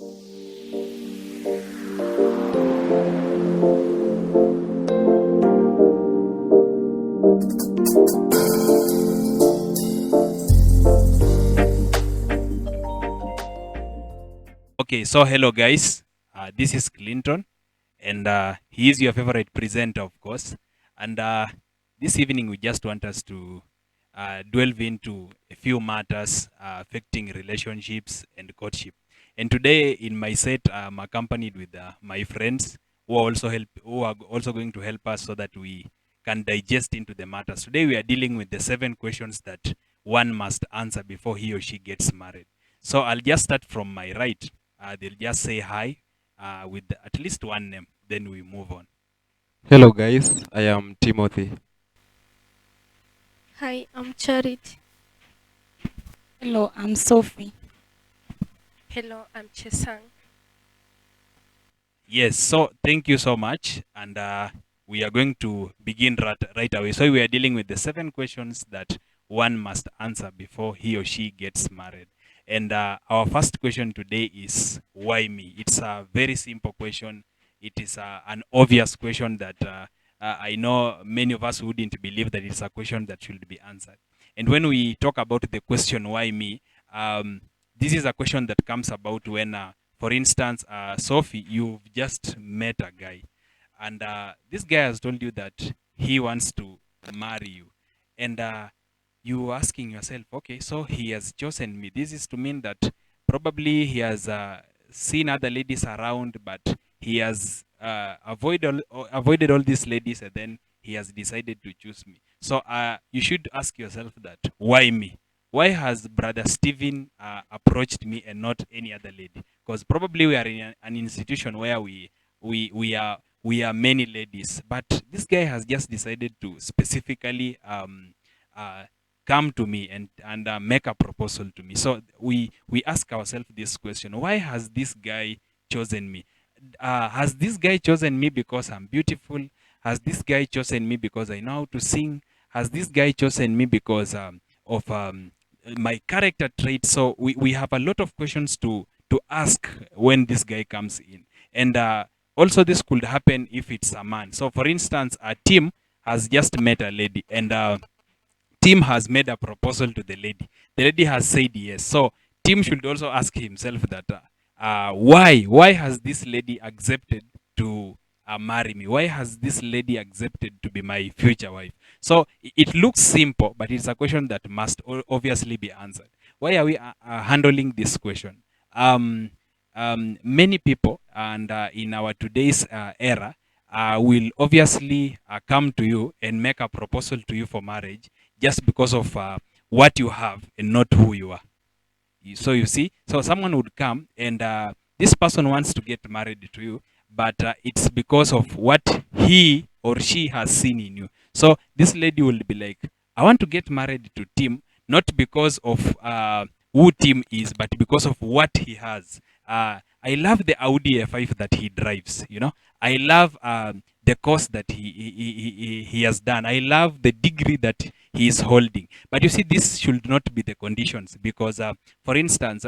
Okay, so hello guys. This is Clinton, and he is your favorite presenter, of course. And this evening, we just want us to delve into a few matters affecting relationships and courtship. And today, in my set, I'm accompanied with my friends who are also going to help us so that we can digest into the matters. Today, we are dealing with the 7 questions that one must answer before he or she gets married. So I'll just start from my right. They'll just say hi with at least one name, then we move on. Hello guys, I am Timothy. Hi, I'm Charity. Hello, I'm Sophie. Hello, I'm Chesang. Yes, so thank you so much. And we are going to begin right away. So we are dealing with the 7 questions that one must answer before he or she gets married. And our first question today is why me? It's a very simple question. It is an obvious question that I know many of us wouldn't believe that it's a question that should be answered. And when we talk about the question why me, this is a question that comes about when for instance, Sophie, you've just met a guy, and this guy has told you that he wants to marry you, and you asking yourself, okay, so he has chosen me. This is to mean that probably he has seen other ladies around, but he has avoided all these ladies, and then he has decided to choose me. So you should ask yourself that why me? Why has brother Steven approached me and not any other lady? Because probably we are in an institution where we are many ladies, but this guy has just decided to specifically uh, come to me and make a proposal to me. So we ask ourselves this question: why has this guy chosen me? Has this guy chosen me because I'm beautiful? Has this guy chosen me because I know how to sing? Has this guy chosen me because of my character traits? So we have a lot of questions to ask when this guy comes in. And also this could happen if it's a man. So for instance, a Tim has just met a lady, and Tim has made a proposal to the lady. The lady has said yes. So Tim should also ask himself that why has this lady accepted to marry me? Why has this lady accepted to be my future wife? So it looks simple, but it's a question that must obviously be answered. Why are we handling this question? Um, Many people, and in our today's era, will obviously come to you and make a proposal to you for marriage just because of what you have and not who you are. So you see, so someone would come and this person wants to get married to you, but it's because of what he or she has seen in you. So this lady will be like, I want to get married to Tim, not because of who Tim is, but because of what he has. I love the Audi A5 that he drives. You know, I love the course that he has done. I love the degree that he is holding. But you see, this should not be the conditions because for instance,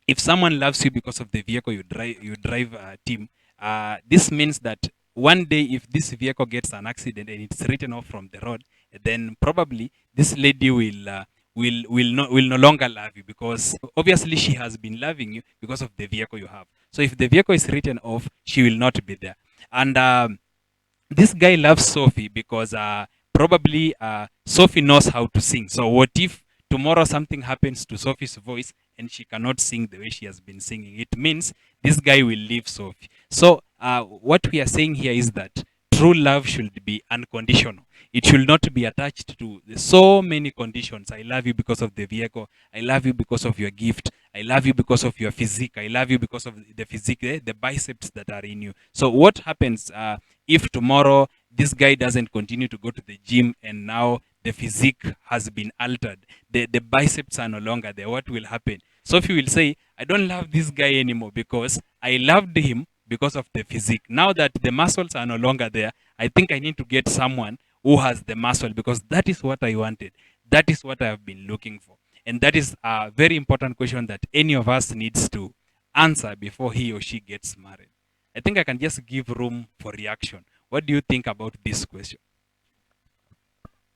if someone loves you because of the vehicle you drive, team, this means that one day if this vehicle gets an accident and it's written off from the road, then probably this lady will no longer love you because obviously she has been loving you because of the vehicle you have. So if the vehicle is written off, she will not be there. And this guy loves Sophie because probably Sophie knows how to sing. So what if tomorrow something happens to Sophie's voice and she cannot sing the way she has been singing? It means this guy will leave Sophie. So what we are saying here is that true love should be unconditional. It should not be attached to so many conditions. I love you because of the vehicle. I love you because of your gift. I love you because of your physique. I love you because of the physique, the biceps that are in you. So what happens if tomorrow this guy doesn't continue to go to the gym and now the physique has been altered, the biceps are no longer there? What will happen? Sophie will say, I don't love this guy anymore because I loved him because of the physique. Now that the muscles are no longer there, I think I need to get someone who has the muscle because that is what I wanted. That is what I have been looking for. And that is a very important question that any of us needs to answer before he or she gets married? I think I can just give room for reaction. What do you think about this question?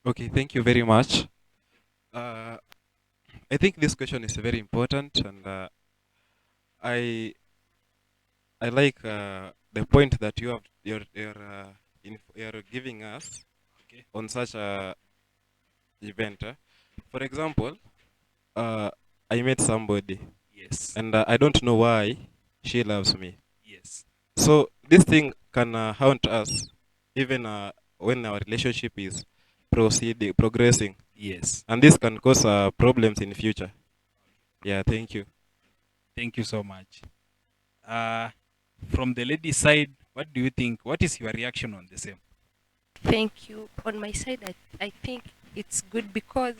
Okay, thank you very much. Uh, I think this question is very important, and I I like the point that you're giving us Okay. on such a event. For example, uh, I met somebody, Yes. and I don't know why she loves me. Yes. So this thing can haunt us even when our relationship is progressing, Yes. and this can cause problems in future. Yeah, thank you. Thank you so much. Uh, from the lady side, what do you think? What is your reaction on the same? Thank you. On my side, I think it's good because,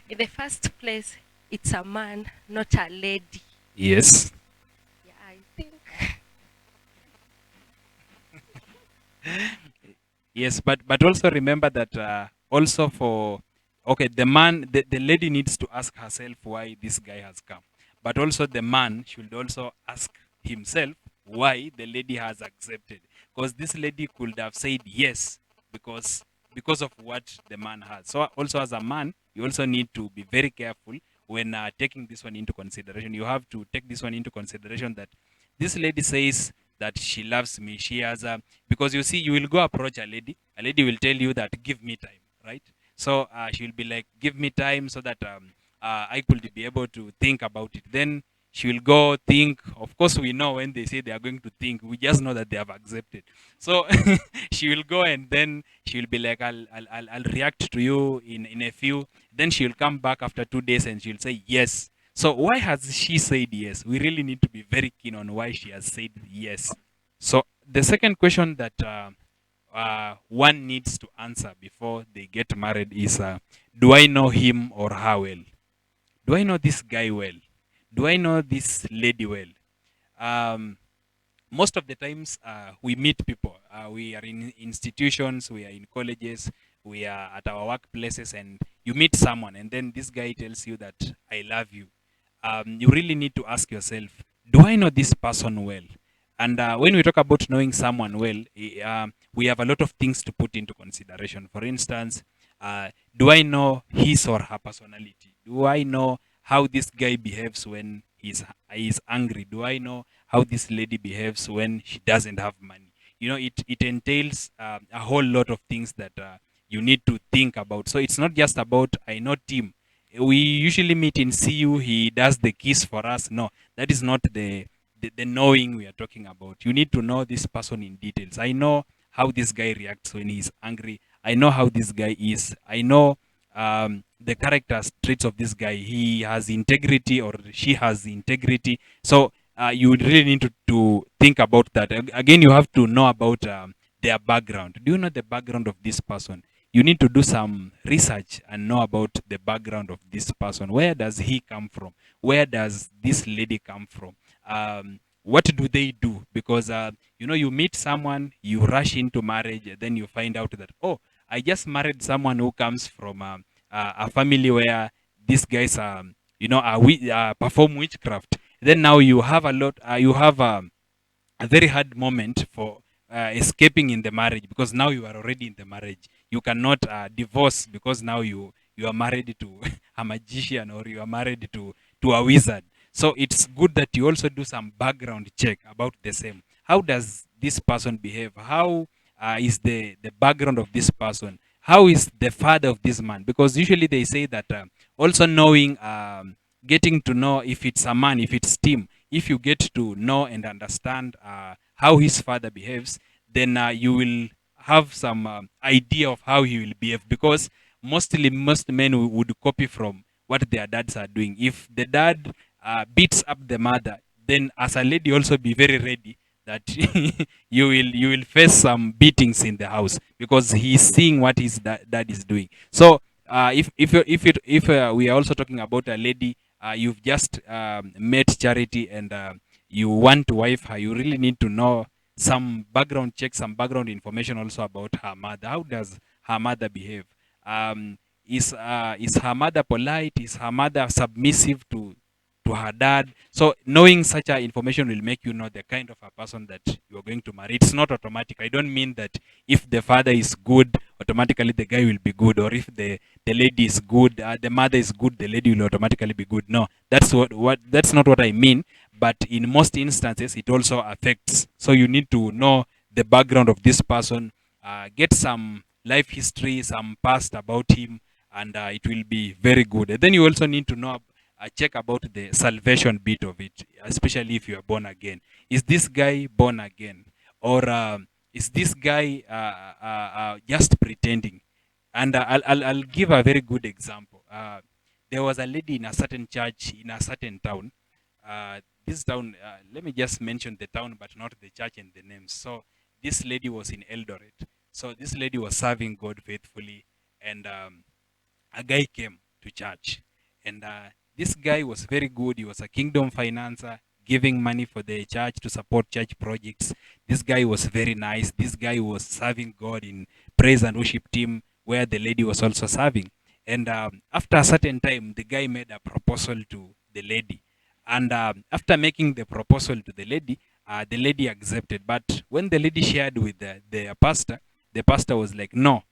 in the first place, it's a man, not a lady. Yes. Yeah, I think. Yes, but also remember that also for okay, the lady needs to ask herself why this guy has come, but also the man should also ask himself why the lady has accepted, because this lady could have said yes because because of what the man has. So also as a man, you also need to be very careful when taking this one into consideration. You have to take this one into consideration that this lady says that she loves me. She has a because you see, you will go approach a lady will tell you that give me time, right? So she'll be like, give me time so that I could be able to think about it. Then she will go think. Of course, we know when they say they are going to think, we just know that they have accepted. So she will go and then she will be like, I'll react to you in a few. Then she will come back after 2 days and she'll say yes. So why has she said yes? We really need to be very keen on why she has said yes. So the second question that one needs to answer before they get married is, do I know him or her well? Do I know this guy well? Do I know this lady well? Um, most of the times we meet people. We are in institutions, we are in colleges, we are at our workplaces, and you meet someone, and then this guy tells you that I love you. You really need to ask yourself, do I know this person well? And when we talk about knowing someone well, we have a lot of things to put into consideration. For instance, do I know his or her personality? Do I know how this guy behaves when he's angry? Do I know how this lady behaves when she doesn't have money? You know, it entails a whole lot of things that you need to think about. So it's not just about I know Tim. We usually meet in CU. He does the kiss for us. No, that is not the knowing we are talking about. You need to know this person in details. I know how this guy reacts when he's angry. I know how this guy is. I know the character traits of this guy. He has integrity or she has integrity. So you would really need to think about that. Again, you have to know about their background. Do you know the background of this person? You need to do some research and know about the background of this person. Where does he come from? Where does this lady come from? What do they do? Because you know, you meet someone, you rush into marriage, and then you find out that, oh, I just married someone who comes from a family where these guys you know, perform witchcraft. Then now you have you have a very hard moment for escaping in the marriage, because now you are already in the marriage. You cannot divorce because now you are married to a magician, or you are married to a wizard. So it's good that you also do some background check about the same. How does this person behave? How is the background of this person? How is the father of this man? Because usually they say that also knowing, getting to know if it's a man, if it's Tim, if you get to know and understand how his father behaves, then you will have some idea of how he will behave. Because mostly most men would copy from what their dads are doing. If the dad beats up the mother, then as a lady also be very ready that you will face some beatings in the house, because he's seeing what his dad is doing. So if we are also talking about a lady, you've just met Charity, and you want to wife her, you really need to know some background check, some background information also about her mother. How does her mother behave? Um, is her mother polite? Is her mother submissive to to her dad. So knowing such a information will make you know the kind of a person that you are going to marry. It's not automatic. I don't mean that if the father is good, automatically the guy will be good, or if the lady is good, the mother is good, the lady will automatically be good. No, what that's not what I mean. But in most instances, it also affects. So you need to know the background of this person, get some life history, some past about him, and it will be very good. And then you also need to know, check about the salvation bit of it, especially if you are born again. Is this guy born again, or is this guy just pretending? And I'll give a very good example. There was a lady in a certain church in a certain town. This town, let me just mention the town, but not the church and the names. So this lady was in Eldoret. So this lady was serving God faithfully, and a guy came to church, and this guy was very good. He was a kingdom financer, giving money for the church to support church projects. This guy was very nice. This guy was serving God in praise and worship team, where the lady was also serving. And after a certain time, the guy made a proposal to the lady. And after making the proposal to the lady accepted. But when the lady shared with the pastor was like, no,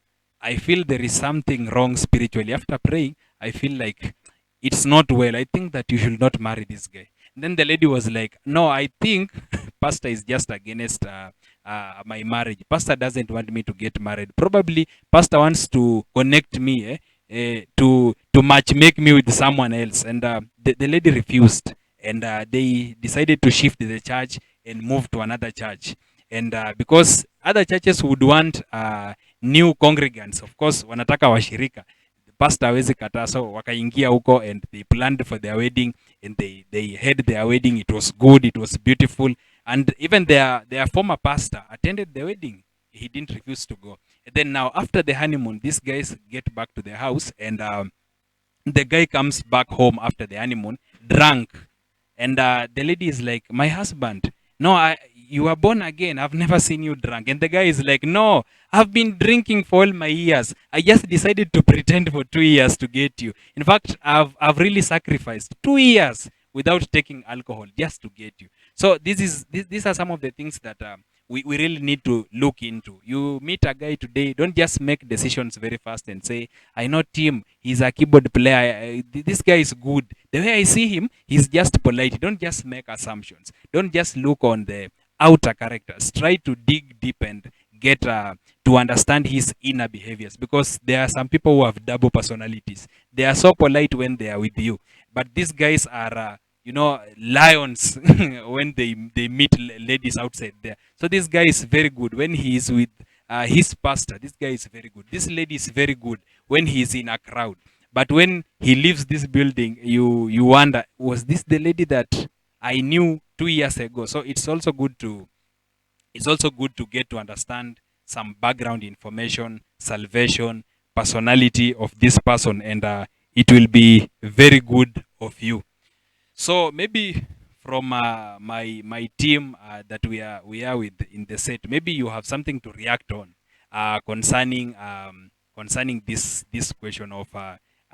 I feel there is something wrong spiritually. After praying, I feel like it's not well. I think that you should not marry this guy. And then the lady was like, no, I think pastor is just against my marriage. Pastor doesn't want me to get married. Probably pastor wants to connect me, to match make me with someone else. And the lady refused. And they decided to shift the church and move to another church. And because other churches would want new congregants, of course wanataka washirika, pastor hawezi kataa, so wakaingia huko and they planned for their wedding, and they had their wedding. It was good, it was beautiful, and even their former pastor attended the wedding. He didn't refuse to go. And then now after the honeymoon, these guys get back to their house, and the guy comes back home after the honeymoon drunk. And the lady is like, my husband, no, you are born again. I've never seen you drunk. And the guy is like, no, I've been drinking for all my years. I just decided to pretend for 2 years to get you. In fact, I've really sacrificed 2 years without taking alcohol just to get you. So these are some of the things that we really need to look into. You meet a guy today, don't just make decisions very fast and say, I know Tim, he's a keyboard player. This guy is good. The way I see him, he's just polite. Don't just make assumptions. Don't just look on the outer characters. Try to dig deep and get to understand his inner behaviors, because there are some people who have double personalities. They are so polite when they are with you, but these guys are lions when they meet ladies outside there. So this guy is very good when he is with his pastor. This guy is very good. This lady is very good when he is in a crowd. But when he leaves this building, you wonder, was this the lady that I knew 2 years ago? So it's also good to get to understand some background information, salvation, personality of this person, and it will be very good of you. So maybe from my team that we are with in the set, maybe you have something to react on concerning this question of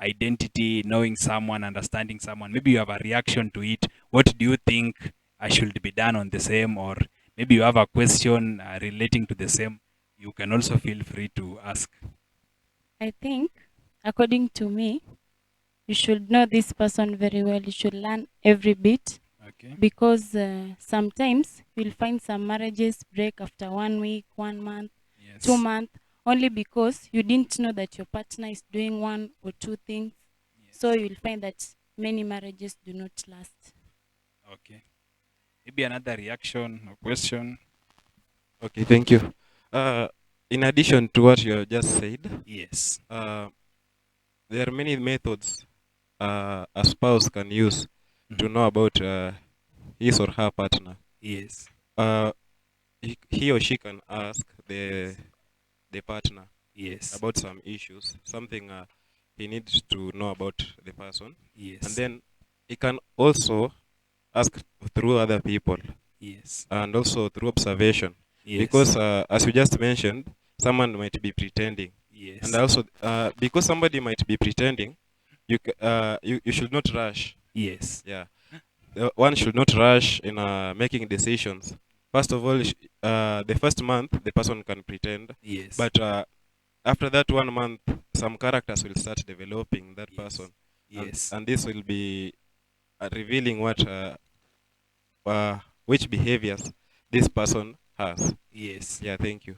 identity, knowing someone, understanding someone. Maybe you have a reaction to it. What do you think should be done on the same, or maybe you have a question relating to the same? You can also feel free to ask. I think, according to me, you should know this person very well. You should learn every bit, Okay. because sometimes you'll find some marriages break after 1 week, 1 month, Yes. 2 months, only because you didn't know that your partner is doing one or two things. So Yes. you'll find that many marriages do not last. Okay. Maybe another reaction or question. Okay, thank you. In addition to what you have just said, Yes. there are many methods a spouse can use to Mhm. know about his or her partner. Yes. Uh, he or she can ask the partner Yes. about some issues, something he needs to know about the person, Yes. and then he can also ask through other people Yes. and also through observation, Yes. because as you just mentioned, someone might be pretending, Yes. and also because somebody might be pretending, you should not rush. Yes. Yeah. one should not rush in making decisions. First of all, the first month the person can pretend, Yes. but after that 1 month, some characters will start developing that Yes. person, Yes. and this will be revealing which behaviors this person has. Yes. Yeah, thank you.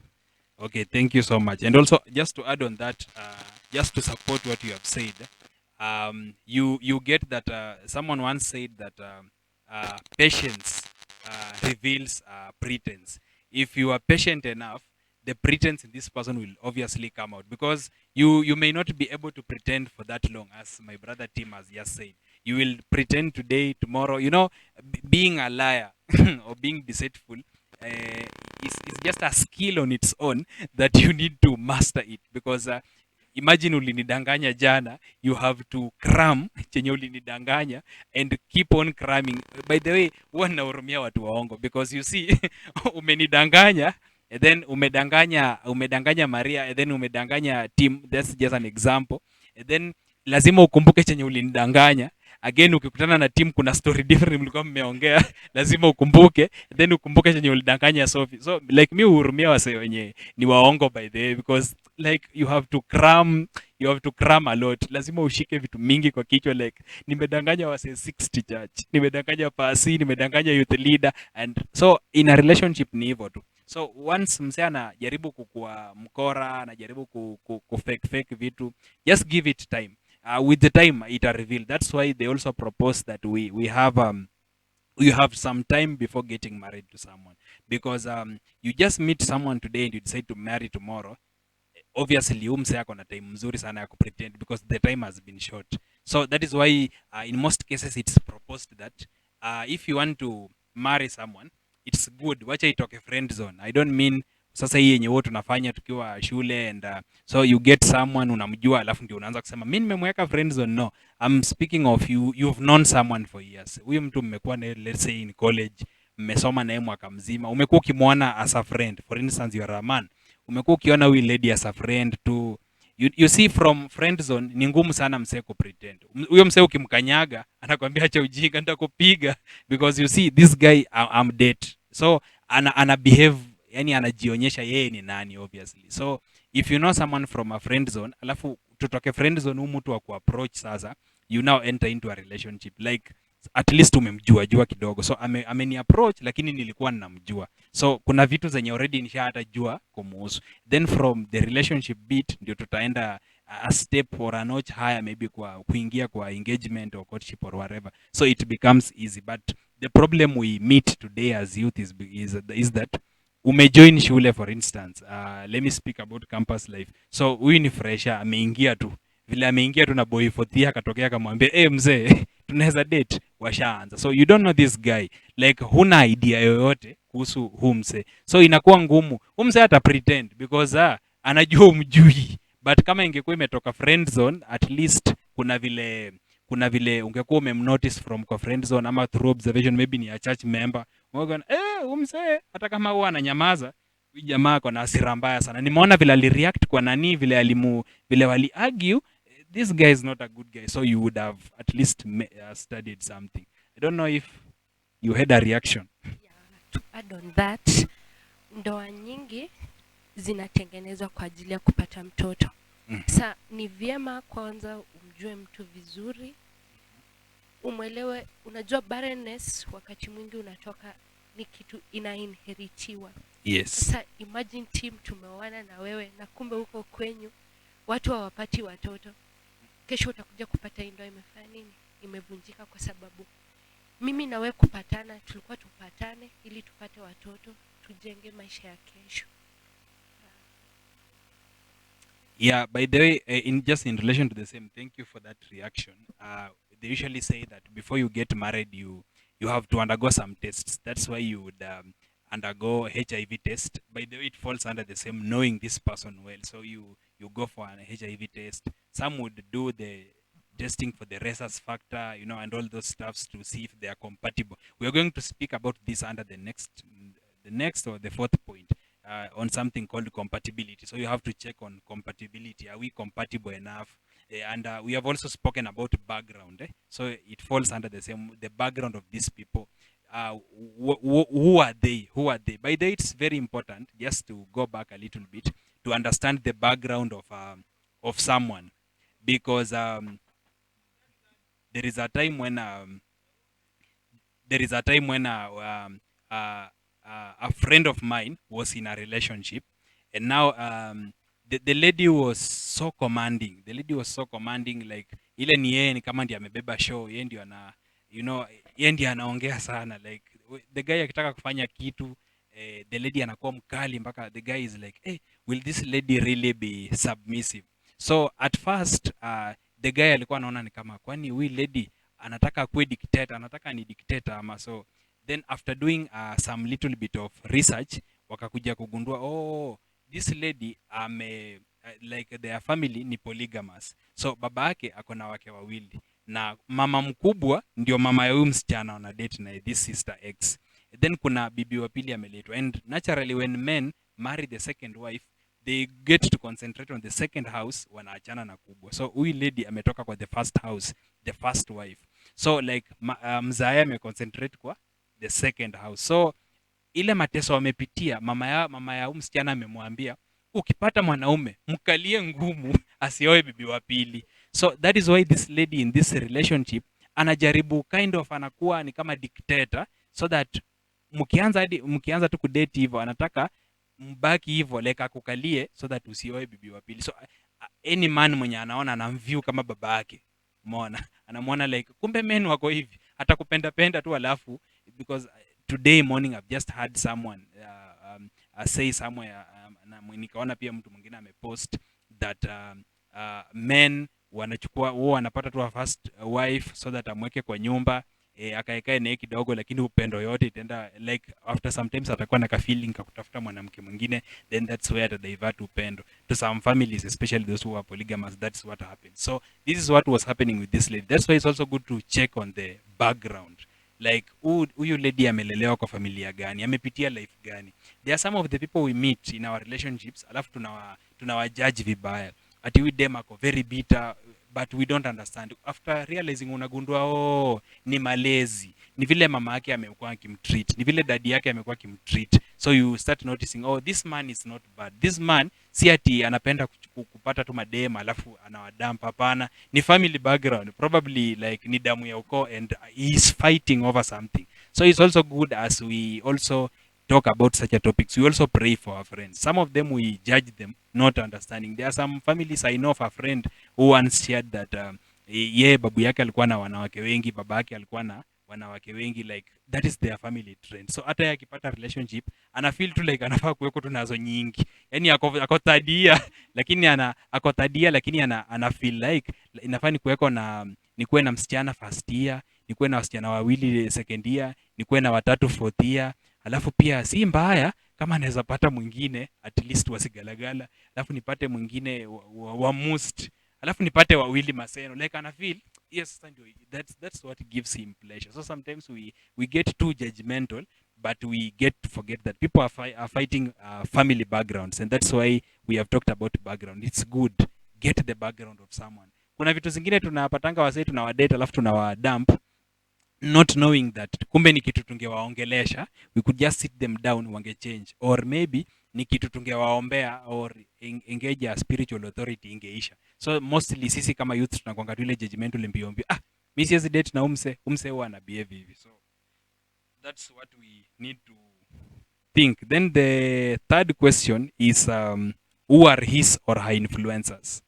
Okay, thank you so much. And also, just to add on that, just to support what you have said, you get that someone once said that patience reveals pretense. If you are patient enough, the pretense in this person will obviously come out, because you may not be able to pretend for that long, as my brother Tim has just said. You will pretend today, tomorrow. Being a liar or being deceitful is just a skill on its own that you need to master it, because imagine ulinidanganya jana, you have to cram chenye ulinidanganya and keep on cramming. By the way, huwa nahurumia watu waongo, because you see umenidanganya, and then umedanganya Maria, and then umedanganya Tim. That's just an example. And then lazima ukumbuke chenye ulinidanganya. Again, ukikutana na Tim, kuna story different mlikuwa mmeongea, lazima ukumbuke, then ukumbuke chenye ulidanganya Sophie. So like mi uhurumia wase wenye ni waongo, by the way, because like you have to cram a lot. Lazima ushike vitu mingi kwa kichwa, like nimedanganya wase 60 church, nimedanganya pasi, nimedanganya youth leader. And so in a relationship ni hivyo tu. So once msee anajaribu kukua mkora, anajaribu fake vitu, just give it time. With the time it will reveal. That's why they also propose that we have you have some time before getting married to someone, because you just meet someone today and you decide to marry tomorrow. Obviously mse ako na time mzuri sana ya kupretend, because the time has been short. So that is why in most cases it's proposed that if you want to marry someone, it's good wacha itoke friend zone. I don't mean sasa hii yenye wote tunafanya tukiwa shule, and so you get someone unamjua, alafu ndio unaanza kusema mimi nimemweka friend zone. No, I'm speaking of you've known someone for years. Huyu mtu mmekuwa naye, let's say in college, mmesoma naye mwaka mzima, umekuwa ukimwona as a friend. For instance, you are a man, umekuwa ukiona huyu lady as a friend tu. You see, from friend zone ni ngumu sana msee kupretend. Huyo msee ukimkanyaga anakwambia acha ujinga, nitakupiga, because you see this guy I'm date. So ana behave, yani anajionyesha yeye ni nani, obviously. So if you know someone from a friend zone, alafu tutoke friend zone, huyu mtu wa kuapproach sasa, you now enter into a relationship, like at least umemjua kidogo. So ameni approach, lakini nilikuwa ninamjua, so kuna vitu zenye already nisha hata jua kumuhusu. Then from the relationship bit ndio tutaenda a step or a notch higher, maybe kuingia kwa engagement or courtship or whatever, so it becomes easy. But the problem we meet today as youth is that umejoin shule, for instance, let me speak about campus life. So huyu ni fresher, ameingia tu, vile ameingia tu na boy fourth akatokea akamwambia mzee tunaweza date, washaanza. So you don't know this guy, like huna idea yoyote kuhusu huu mzee, so inakuwa ngumu. Huu mzee ata pretend because anajua umjui, but kama ingekuwa imetoka friend zone, at least kuna vile ungekuwa umemnotice from kwa friend zone, ama through observation, maybe ni a church member, mwaga huyu mzee hata kama huwa ananyamaza, huyu jamaa ako na hasira mbaya sana. Nimeona vile alireact kwa nani, vile wali argue, this guy is not a good guy. So you would have at least studied something. I don't know if you had a reaction. Yeah, to add on that, ndoa nyingi zinatengenezwa kwa ajili ya kupata mtoto. Sa ni vyema kwanza umjue mtu vizuri, umwelewe. Unajua barrenness wakati mwingi unatoka ni kitu inainheritiwa. Yes. Sasa imagine team tumeoana na wewe, na kumbe huko kwenyu watu hawapati watoto. Kesho utakuja kupata ndoa imefanya nini? Imevunjika, kwa sababu mimi na wewe kupatana, tulikuwa tupatane ili tupate watoto, tujenge maisha ya kesho. Yeah, by the way, in relation to the same, thank you for that reaction. They usually say that before you get married, you have to undergo some tests. That's why you would undergo HIV test. By the way, it falls under the same knowing this person well. So you go for an HIV test. Some would do the testing for the rhesus factor, and all those stuffs to see if they are compatible. We are going to speak about this under the next or the fourth point. On something called compatibility. So you have to check on compatibility. Are we compatible enough? And we have also spoken about background, so it falls under the background of these people. Who are they? Who are they? By the way, it's very important just to go back a little bit to understand the background of someone, because there is a time when there is a time when a friend of mine was in a relationship, and now the lady was so commanding. The lady was so commanding, like ile ni yeye ni kama ndiye amebeba show, yeye ndio ana, you know, yeye ndiye anaongea sana, like the guy akitaka kufanya kitu, the lady anakuwa mkali mpaka the guy is like, hey, will this lady really be submissive? So at first the guy alikuwa anaona ni kama, kwani huyu lady anataka kuwe dictator, anataka ni dictator ama so. Then after doing some little bit of research, wakakuja kugundua, oh, this lady like their family ni polygamous. So baba yake ako na wake wawili, na mama mkubwa ndio mama ya huyu msichana wana date na this sister X. Then kuna bibi wa pili ameletwa, and naturally when men marry the second wife, they get to concentrate on the second house, wanaachana na kubwa. So huyu lady ametoka kwa the first house, the first wife. So like mzae ameconcentrate kwa the second house. So ile mateso wamepitia, mama ya msichana amemwambia, ukipata mwanaume mkalie ngumu asioe bibi wa pili. So that is why this lady in this relationship anajaribu kind of, anakuwa ni kama dictator, so that mkianza tu kudate hivyo, anataka mbaki hivyo, like akukalie so that usioe bibi wa pili. So any man mwenye anaona anamview kama baba yake, umeona, anamuona like kumbe men wako hivi, atakupenda penda tu, alafu because today morning I've just had someone say somewhere, na nikaona pia mtu mwingine amepost that men wanachukua wanapata tu a first wife so that amweke kwa nyumba, akaekae naye kidogo, lakini upendo yote itaenda, like after sometimes atakuwa na ka feeling kakutafuta mwanamke mwingine, then that's where the divert upendo to some families, especially those who are polygamous. That's what happens. So this is what was happening with this lady. That's why it's also good to check on the background, like huyu lady amelelewa kwa familia gani, amepitia life gani. There are some of the people we meet in our relationships, alafu tunawa judge vibaya, ati huyu dem ako very bitter, but we don't understand. After realizing, unagundua, oh, ni malezi, ni vile mama yake amekuwa akimtreat, ni vile daddy yake amekuwa akimtreat. So you start noticing, oh, this man is not bad. This man si ati anapenda kupata tu madema alafu anawadamp, hapana, ni family background, probably like ni damu ya ukoo, and he is fighting over something. So it's also good, as we also talk about such a topics, we also pray for our friends. Some of them we judge them, not understanding. There are some families, I know of a friend who once shared that ye babu yake alikuwa na wanawake wengi, baba yake alikuwa na wanawake wengi, like that is their family trend. So hata yeye akipata relationship ana feel tu like anafaa kuweko tu nazo nyingi, yani akotadia lakini akotadia lakini ana feel like inafaa ni kuweko na, nikuwe na msichana first year, nikuwe na wasichana wawili second year, nikuwe na watatu fourth year, alafu pia si mbaya kama anaweza pata mwingine at least wasigalagala, alafu nipate mwingine wa most, alafu nipate wawili maseno, like ana feel yes, that's what gives him pleasure. So sometimes we get too judgmental, but we get to forget that people are fighting family backgrounds, and that's why we have talked about background. It's good, get the background of someone. Kuna vitu zingine tunapatanga wasee tunawadate alafu tunawadump, not knowing that kumbe ni kitu tungewaongelesha, we could just sit them down, wange change, or maybe ni kitu tungewaombea or engage a spiritual authority, ingeisha. So mostly sisi kama youth tunakuanga tu ile judgmental mbiombi, mimi siwezi date na umse huwa ana behave hivi. So that's what we need to think. Then the third question is who are his or her influencers?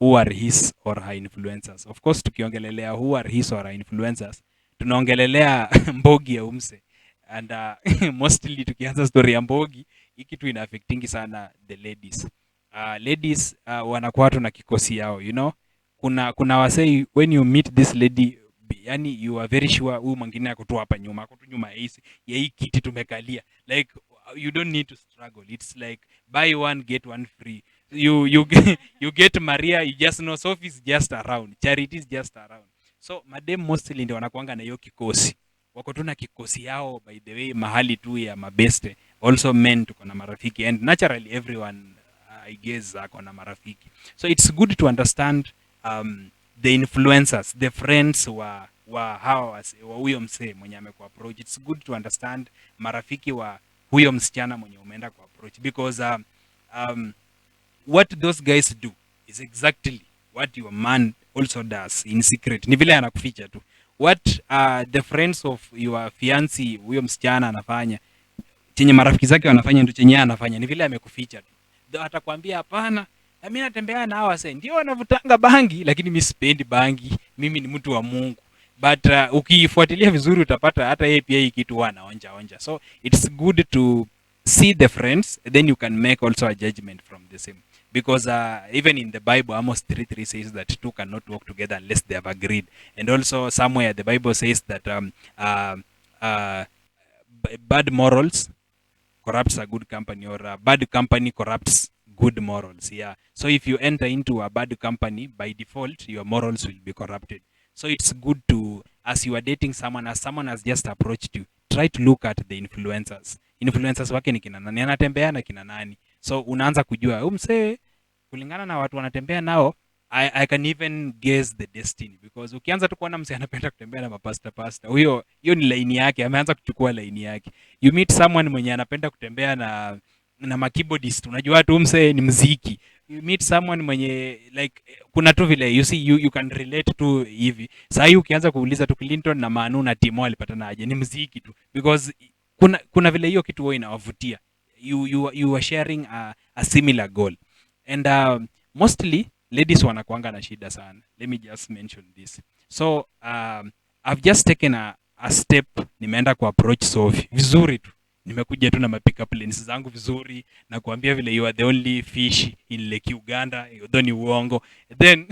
Who are his or her influencers? Of course tukiongelelea who are his or her influencers, tunaongelelea Mbogi ya umse, and mostly tukianza story ya Mbogi, hiki tu ina affectingi sana the ladies. Ladies wanakuwa tu na kikosi yao, you know. Kuna wasei, when you meet this lady, yani you are very sure huyu mwingine ako tu hapa nyuma, ako tu nyuma ya hii kiti tumekalia, like you don't need to struggle. It's like buy one get one free. You get Maria, you just know Sophie's just around, Charity is just around. So madem mostly ndio wanakuanga na hiyo kikosi, wako tu na kikosi yao. By the way, mahali tu ya mabeste, also men tuko na marafiki, and naturally everyone I guess ako na marafiki. So it's good to understand the influencers, the friends wa hawa wa huyo msee mwenye amekuapproach. It's good to understand marafiki wa huyo msichana mwenye umeenda kuapproach, because what those guys do is exactly what your man also does in secret. Ni vile anakuficha tu. What the friends of your fiancé huyo msichana anafanya, chenye marafiki zake wanafanya ndio chenye anafanya, ni vile amekuficha tu. Ndio atakwambia hapana, mimi natembea na hawa sasa, ndio wanavutanga bangi, lakini mimi sipendi bangi, mimi ni mtu wa Mungu. But ukifuatilia vizuri utapata hata yeye pia hii kitu anaonja onja. So it's good to see the friends, then you can make also a judgment from the same. Because even in the Bible, Amos 3:3 says that two cannot walk together unless they have agreed. And also somewhere the Bible says that bad morals corrupts a good company, or a bad company corrupts good morals. Yeah. So if you enter into a bad company, by default, your morals will be corrupted. So it's good to, as you are dating someone, as someone has just approached you, try to look at the influencers. Influencers wake ni kina nani, anatembea na kina nani. So unaanza kujua, msee, kulingana na watu wanatembea nao, I can even guess the destiny, because ukianza tu kuona msee anapenda kutembea na mapasta, hiyo ni line yake, ameanza kuchukua line yake. You meet someone mwenye anapenda kutembea na makeyboardist, unajua tu msee ni mziki. You meet someone mwenye like, kuna tu vile you see, you can relate to hivi. Sasa hii ukianza kuuliza tu Clinton na Manu na Timo alipatana aje, ni mziki tu, because kuna vile hiyo kitu wao inawavutia. You are sharing a similar goal. And mostly ladies wanakuanga na shida sana. Let me just mention this. So I've just taken a step, nimeenda ku approach Sophie vizuri tu, nimekuja tu na pick-up lines zangu vizuri na kuambia vile you are the only fish in Lake Uganda, though ni uongo. Then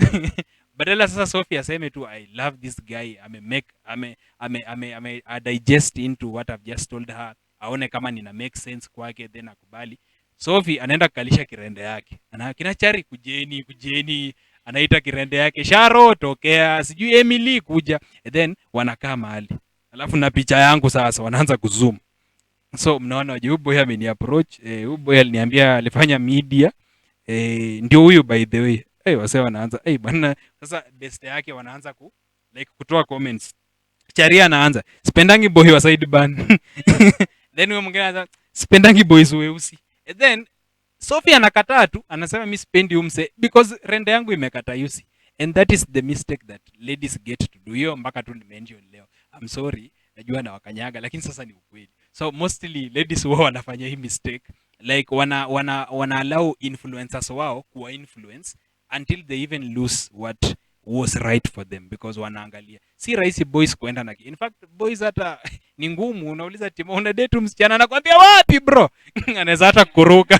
badala sasa Sophie aseme tu I love this guy, ame digest into what I've just told her, aone kama nina make sense kwake, then akubali. Sophie anaenda kukalisha kirende yake, kinachari kujeni, anaita kirende yake Sharo tokea, sijui Emily kuja, then wanakaa mahali, alafu na picha yangu sasa wanaanza kuzoom. So mnaona huyu boy ameni approach, huyu boy aliniambia alifanya media, ndio huyu by the way. Wase wanaanza bwana, sasa best yake wanaanza kutoa comments. Charia anaanza, sipendangi boy wa side ban. Then huyo mwingine anaanza, sipendangi boys weusi. And then Sophie anakataa tu, anasema mimi sipendi umse because rende yangu imekata yusi. And that is the mistake that ladies get to do. Hiyo mpaka tu nimention leo. I'm sorry, najua na wakanyaga, lakini sasa ni ukweli. So mostly ladies wao wanafanya hii mistake, like wana allow influencers wao kuwa influence until they even lose what was right for them, because wanaangalia si rahisi boys kuenda na, in fact boys hata ni ngumu. Unauliza Timo, una date msichana, anakuambia wapi bro? Anaweza hata kuruka.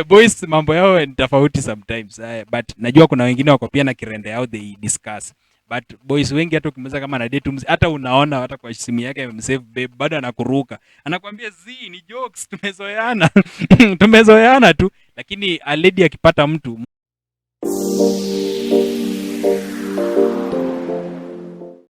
Boys mambo yao ni tofauti sometimes, but najua kuna wengine wako pia na kirende yao they discuss. But boys wengi hata ukimweza kama na date hata unaona hata kwa simu yake amemsave babe, bado anakuruka, anakuambia ni jokes, tumezoeana. Tumezoeana tu. Lakini a lady akipata mtu